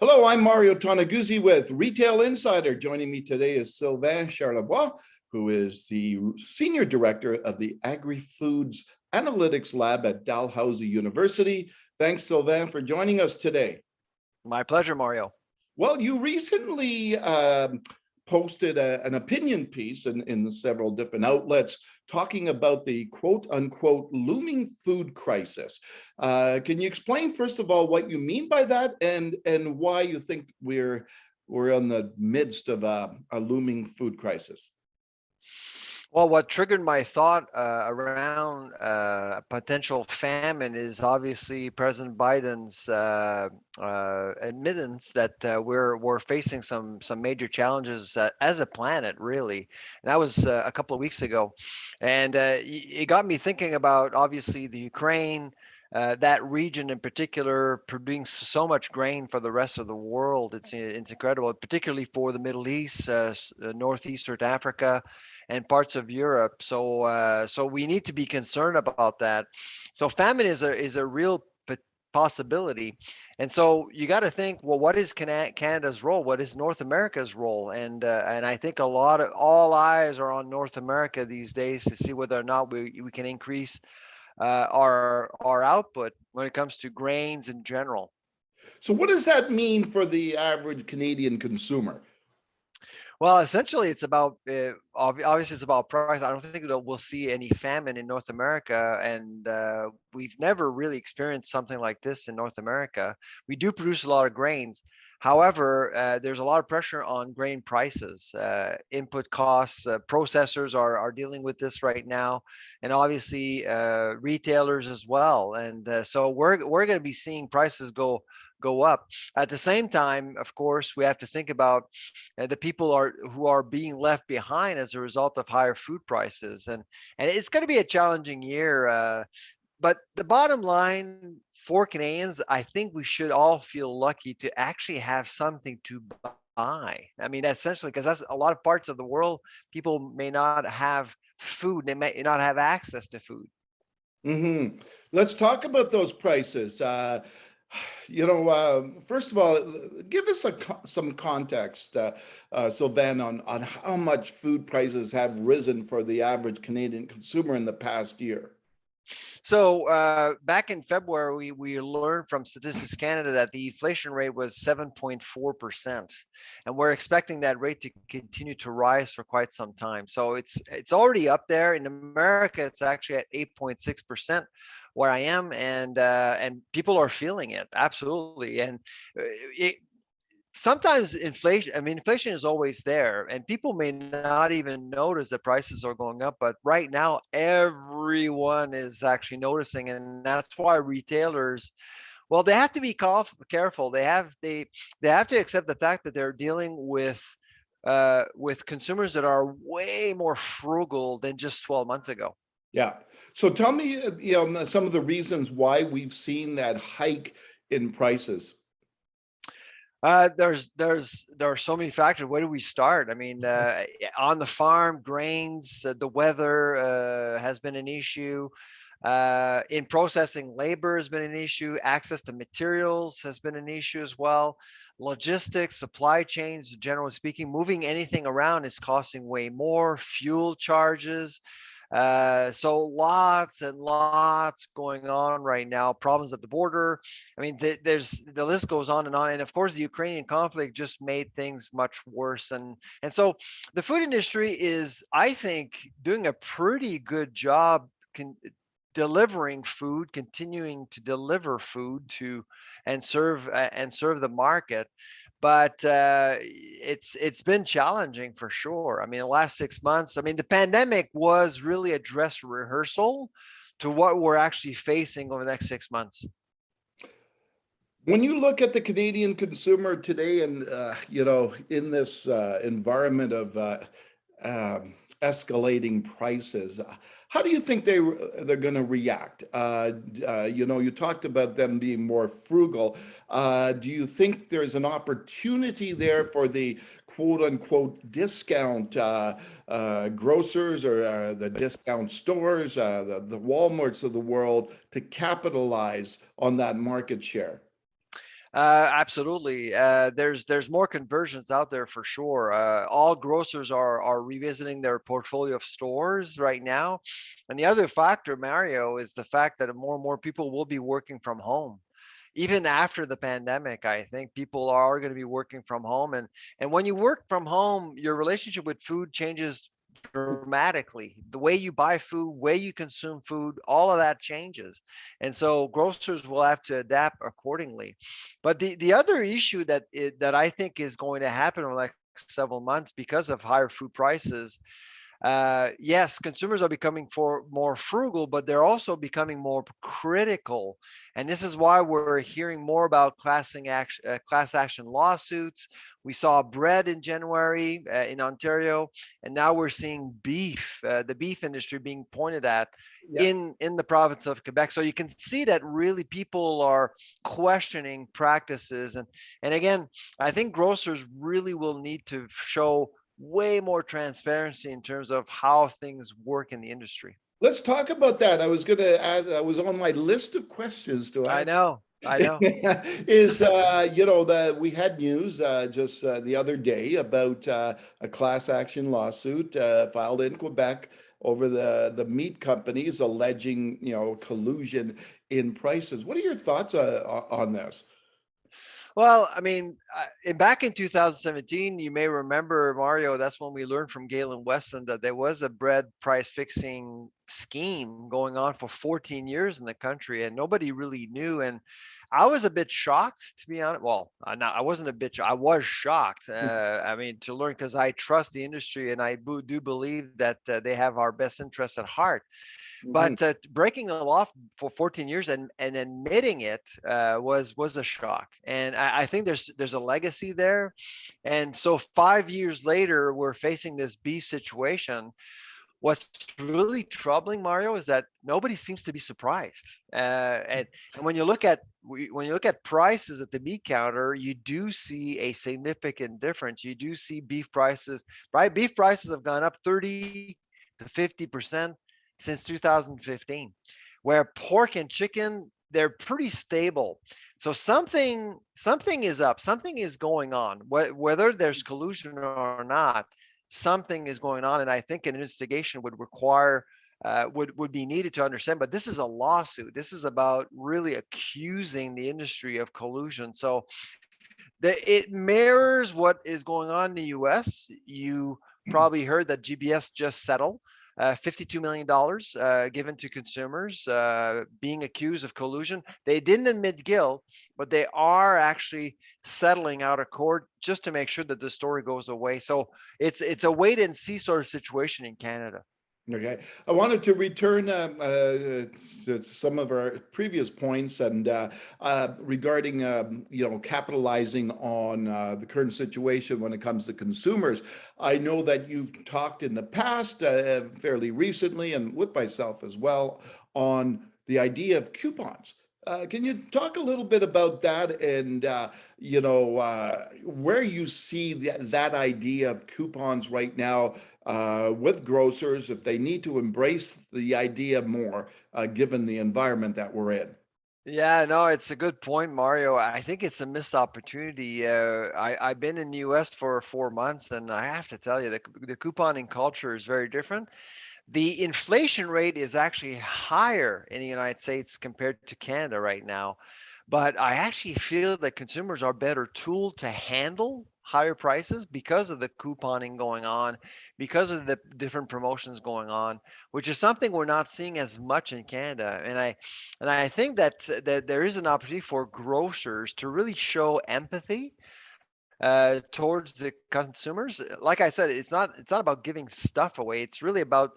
Hello, I'm Mario Toneguzzi with Retail Insider. Joining me today is Sylvain Charlebois, who is the Senior Director of the Agri-Foods Analytics Lab at Dalhousie University. Thanks, Sylvain, for joining us today. My pleasure, Mario. Well, you recently posted an opinion piece in several different outlets talking about the quote unquote looming food crisis. Can you explain, first of all, what you mean by that and why you think we're in the midst of a looming food crisis? Well, what triggered my thought around potential famine is obviously President Biden's admittance that we're facing some major challenges as a planet, really. And that was a couple of weeks ago, and it got me thinking about obviously the Ukraine. That region in particular producing so much grain for the rest of the world. It's incredible, particularly for the Middle East, Northeastern Africa, and parts of Europe. So we need to be concerned about that. So famine is a real possibility. And so you got to think, well, what is Canada's role? What is North America's role? And I think all eyes are on North America these days to see whether or not we can increase our output when it comes to grains in general. So what does that mean for the average Canadian consumer? Well, essentially, it's about obviously it's about price. I don't think that we'll see any famine in North America, and we've never really experienced something like this in North America. We do produce a lot of grains. However, there's a lot of pressure on grain prices, input costs. Processors are dealing with this right now, and obviously retailers as well. And so we're going to be seeing prices go up. At the same time, of course, we have to think about the people who are being left behind as a result of higher food prices, and it's going to be a challenging year. But the bottom line for Canadians, I think we should all feel lucky to actually have something to buy. I mean, essentially, because that's a lot of parts of the world, people may not have food, they may not have access to food. Mm-hmm. Let's talk about those prices. First of all, give us some context, Sylvain, on how much food prices have risen for the average Canadian consumer in the past year. So back in February, we learned from Statistics Canada that the inflation rate was 7.4%, and we're expecting that rate to continue to rise for quite some time. So it's already up there. In America, it's actually at 8.6%. Where I am, and people are feeling it absolutely. And sometimes inflation is always there, and people may not even notice that prices are going up, but right now everyone is actually noticing, and that's why retailers, well, they have to be careful. They have to accept the fact that they're dealing with consumers that are way more frugal than just 12 months ago. Yeah. So tell me, some of the reasons why we've seen that hike in prices. There are so many factors. Where do we start? I mean, on the farm, grains, the weather has been an issue. In processing, labor has been an issue. Access to materials has been an issue as well. Logistics, supply chains, generally speaking, moving anything around is costing way more. Fuel charges. So lots and lots going on right now. Problems at the border. I mean, the list goes on, and of course, the Ukrainian conflict just made things much worse. And so, the food industry is, I think, doing a pretty good job delivering food, continuing to deliver food to and serve the market. But it's been challenging for sure. I mean, the last 6 months, I mean, the pandemic was really a dress rehearsal to what we're actually facing over the next 6 months. When you look at the Canadian consumer today, and in this environment of escalating prices, how do you think they're going to react? You talked about them being more frugal. Do you think there's an opportunity there for the quote unquote discount grocers or the discount stores, the Walmarts of the world, to capitalize on that market share? Absolutely. There's more conversions out there for sure. All grocers are revisiting their portfolio of stores right now. And the other factor, Mario, is the fact that more and more people will be working from home. Even after the pandemic, I think people are going to be working from home. And when you work from home, your relationship with food changes dramatically. The way you buy food, way you consume food, all of that changes. And so grocers will have to adapt accordingly. But the other issue that I think is going to happen over the next several months because of higher food prices, yes, consumers are becoming more frugal, but they're also becoming more critical. And this is why we're hearing more about class action lawsuits. We saw bread in January in Ontario, and now we're seeing beef, the beef industry being pointed at Yeah. in the province of Quebec. So you can see that really people are questioning practices. And again, I think grocers really will need to show way more transparency in terms of how things work in the industry. Let's talk about that. I was going to ask, I was on my list of questions to I ask. know. I know. Is we had news just the other day about a class action lawsuit filed in Quebec over the meat companies alleging collusion in prices. What are your thoughts on this? Well, I mean, back in 2017, you may remember, Mario, that's when we learned from Galen Weston that there was a bread price fixing scheme going on for 14 years in the country, and nobody really knew. And I was a bit shocked, to be honest. Well, I wasn't a bit, I was shocked. I mean, to learn because I trust the industry and I do believe that they have our best interests at heart. Mhm. But breaking the law for 14 years and admitting it was a shock. And I think there's a legacy there. And so 5 years later, we're facing this beef situation. What's really troubling, Mario, is that nobody seems to be surprised. And when you look at prices at the meat counter, you do see a significant difference. You do see beef prices, right? Beef prices have gone up 30 to 50% since 2015, where pork and chicken, they're pretty stable. So something is up, something is going on. Whether there's collusion or not, something is going on, and I think an investigation would require would be needed to understand. But this is a lawsuit. This is about really accusing the industry of collusion. So it mirrors what is going on in the U.S. You probably heard that GBS just settled $52 million given to consumers being accused of collusion. They didn't admit guilt, but they are actually settling out of court just to make sure that the story goes away. So it's a wait and see sort of situation in Canada. Okay, I wanted to return to some of our previous points and regarding capitalizing on the current situation when it comes to consumers. I know that you've talked in the past, fairly recently, and with myself as well, on the idea of coupons. Can you talk a little bit about that and where you see that idea of coupons right now with grocers if they need to embrace the idea more, given the environment that we're in? Yeah, no, it's a good point, Mario. I think it's a missed opportunity. I've been in the US for 4 months, and I have to tell you, the couponing culture is very different. The inflation rate is actually higher in the United States compared to Canada right now. But I actually feel that consumers are better tooled to handle higher prices because of the couponing going on, because of the different promotions going on, which is something we're not seeing as much in Canada. And I think that there is an opportunity for grocers to really show empathy towards the consumers. Like I said, it's not about giving stuff away. It's really about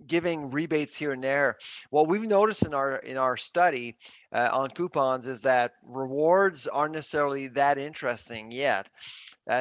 giving rebates here and there. What we've noticed in our study on coupons is that rewards aren't necessarily that interesting yet.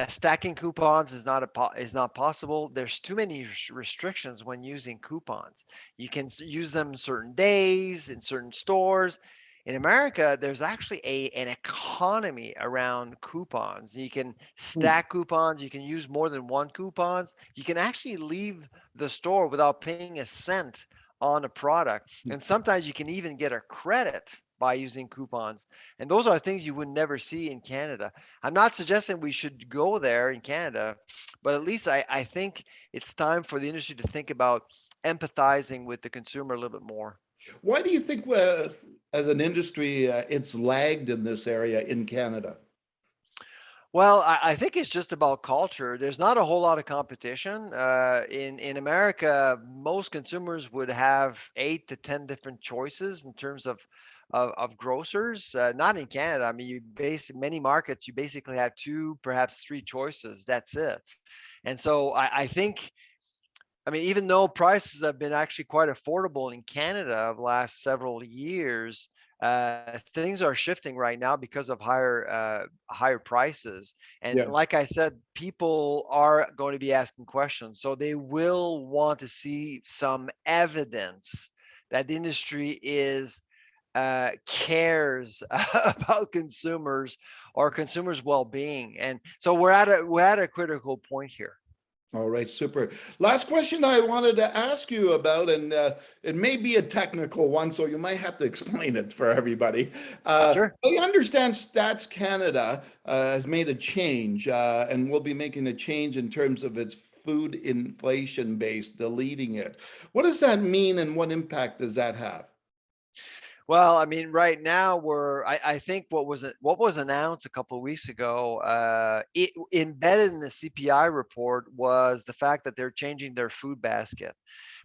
Stacking coupons is not possible. There's too many restrictions when using coupons. You can use them certain days in certain stores. In America, there's actually an economy around coupons. You can Hmm. stack coupons. You can use more than one coupons. You can actually leave the store without paying a cent on a product. And sometimes you can even get a credit by using coupons. And those are things you would never see in Canada. I'm not suggesting we should go there in Canada, but at least I think it's time for the industry to think about empathizing with the consumer a little bit more. Why do you think, as an industry, it's lagged in this area in Canada? Well, I think it's just about culture. There's not a whole lot of competition. In America, most consumers would have 8 to 10 different choices in terms of grocers. Not in Canada. I mean, many markets you basically have 2, perhaps 3 choices. That's it. And so I think, I mean, even though prices have been actually quite affordable in Canada of the last several years, things are shifting right now because of higher prices. And Yeah. like I said, people are going to be asking questions, so they will want to see some evidence that the industry is cares about consumers or consumers' well-being. And so we're at a critical point here. All right, super. Last question I wanted to ask you about, and it may be a technical one, so you might have to explain it for everybody. Sure. I understand Stats Canada has made a change and will be making a change in terms of its food inflation base, deleting it. What does that mean and what impact does that have? Well, I mean, right now I think what was announced a couple of weeks ago, embedded in the CPI report was the fact that they're changing their food basket.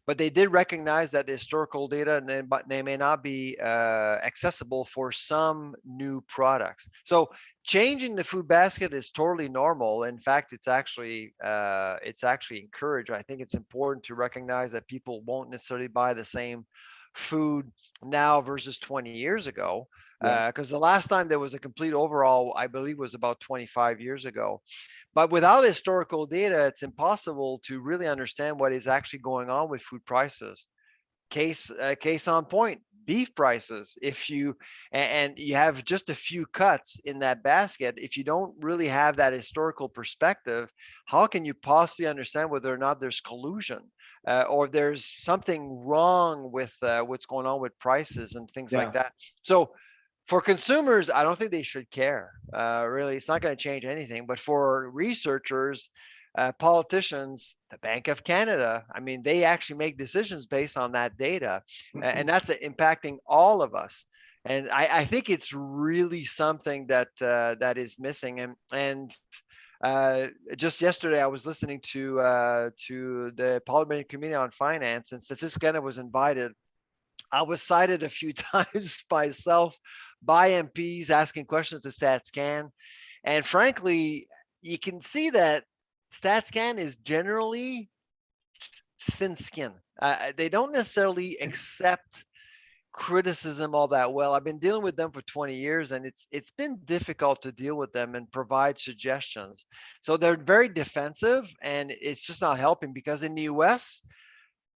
But they did recognize that the historical data, but they may not be accessible for some new products. So changing the food basket is totally normal. In fact, it's actually encouraged. I think it's important to recognize that people won't necessarily buy the same food now versus 20 years ago, Yeah, because the last time there was a complete overhaul, I believe, was about 25 years ago. But without historical data, it's impossible to really understand what is actually going on with food prices. Case on point, beef prices. If you and you have just a few cuts in that basket, if you don't really have that historical perspective, how can you possibly understand whether or not there's collusion, or there's something wrong with what's going on with prices and things like yeah. that? So for consumers, I don't think they should care. Really, it's not going to change anything. But for researchers, politicians, the Bank of Canada, I mean, they actually make decisions based on that data, and that's impacting all of us. And I think it's really something that is missing. And just yesterday, I was listening to the Parliamentary Committee on Finance, and Statistics Canada was invited. I was cited a few times myself by MPs asking questions to StatsCan. And frankly, you can see that StatsCan is generally thin skin. They don't necessarily accept criticism all that well. I've been dealing with them for 20 years, and it's been difficult to deal with them and provide suggestions. So they're very defensive, and it's just not helping, because in the US,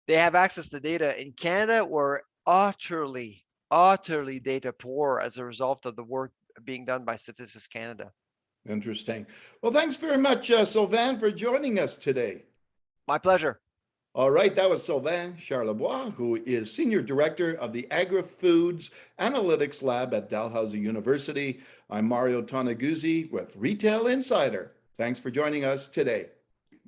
they have access to data. In Canada, we're utterly data poor as a result of the work being done by Statistics Canada. Interesting. Well, thanks very much, Sylvain, for joining us today. My pleasure. All right, that was Sylvain Charlebois, who is Senior Director of the Agri-Foods Analytics Lab at Dalhousie University. I'm Mario Toneguzzi with Retail Insider. Thanks for joining us today.